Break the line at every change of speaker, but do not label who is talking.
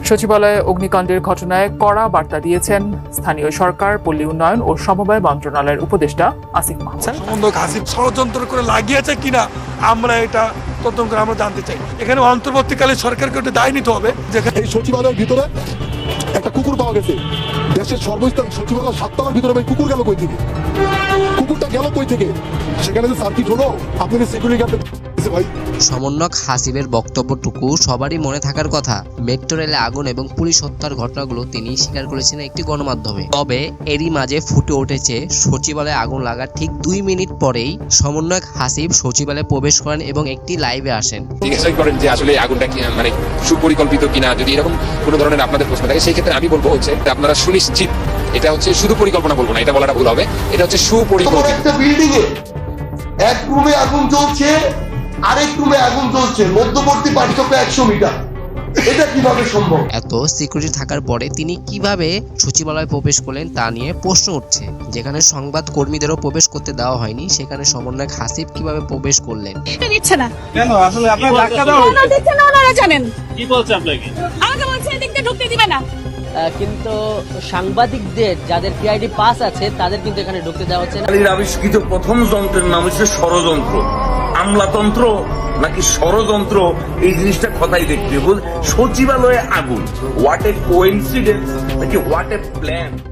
সচিবালয়ে অগ্নিকাণ্ডের ঘটনায় কড়া বার্তা দিয়েছেন স্থানীয় সরকার, পল্লী উন্নয়ন ও সমবায় মন্ত্রণালয়ের উপদেষ্টা আসিফ মাহমুদ।
সমন্বয়ক হাসিব ষড়যন্ত্র করে লাগিয়েছে কিনা আমরা এটা তদন্ত করে আমরা জানতে চাই। এখানে অন্তর্বর্তীকালে সরকারকে ওটা দায় নিতে হবে। যেখানে
এই সচিবালয়ের ভিতরে একটা কুকুর পাওয়া গেছে, দেশের সর্বস্থান সচিবালয় 7 তলার ভিতরে ভাই কুকুর গেল কই থেকে? কুকুরটা গেল কই থেকে? সেখানে যে সার্কিট হলো, আপনাকে সিকিউরিটি গার্ড ভাই।
সমন্বয়ক হাসিবের বক্তব্যটুকু সবারই মনে থাকার কথা। মেট্রো রেলে আগুন এবং পুলিশ হত্যার ঘটনাগুলো তিনি স্বীকার করেছেন একটি গণমাধ্যমে। তবে এরই মাঝে ফুটে উঠেছে সচিবালয়ে আগুন লাগার ঠিক 2 মিনিট পরেই সমন্বয়ক হাসিব সচিবালয়ে প্রবেশ করেন এবং একটি লাইভে আসেন।
জিজ্ঞাসা করেন যে আসলে আগুনটা কি মানে সুপরিকল্পিত কিনা, যদি এরকম কোনো ধরনের আপনাদের প্রশ্ন থাকে সেই ক্ষেত্রে আমি বলবো হচ্ছে আপনারা সুনিশ্চিত, এটা হচ্ছে শুধু পরিকল্পনা বলবো না, এটা বলাটা ভুল হবে, এটা হচ্ছে সুপরিকল্পিত।
একটা বিল্ডিং এ এক রুমে আগুন জ্বলছে, আরেক রুমে আগুন জ্বলছে, মধ্যবর্তী পার্থক্য 100 মিটার। এটা কিভাবে সম্ভব?
এত সিকিউরিটি থাকার পরে তিনি কিভাবে সচিবালয়ে প্রবেশ করলেন তা নিয়ে প্রশ্ন উঠছে। যেখানে সংবাদ কর্মীদেরও প্রবেশ করতে দেওয়া হয়নি, সেখানে সমন্বয়ক হাসিব কিভাবে প্রবেশ করলেন?
দিচ্ছে না
কেন আসলে আপনার ধাক্কা দাও
দিচ্ছে না, ওনারা জানেন
কি বলছে আপনাকে?
আমাকে বলছে এদিকে ঢুকতে দিবে না।
কিন্তু সাংবাদিকদের যাদের পিআইডি পাস আছে তাদের কিন্তু এখানে ঢুকতে দেওয়া হচ্ছে না।
আবিষ্কৃত প্রথম যন্ত্রের নাম হচ্ছে ষড়যন্ত্র। আমলাতন্ত্র নাকি ষড়যন্ত্র, এই জিনিসটা কথাই দেখতে হবে। সচিবালয়ে আগুন, হোয়াট এ কোইন্সিডেন্স নাকি হোয়াট এ প্ল্যান।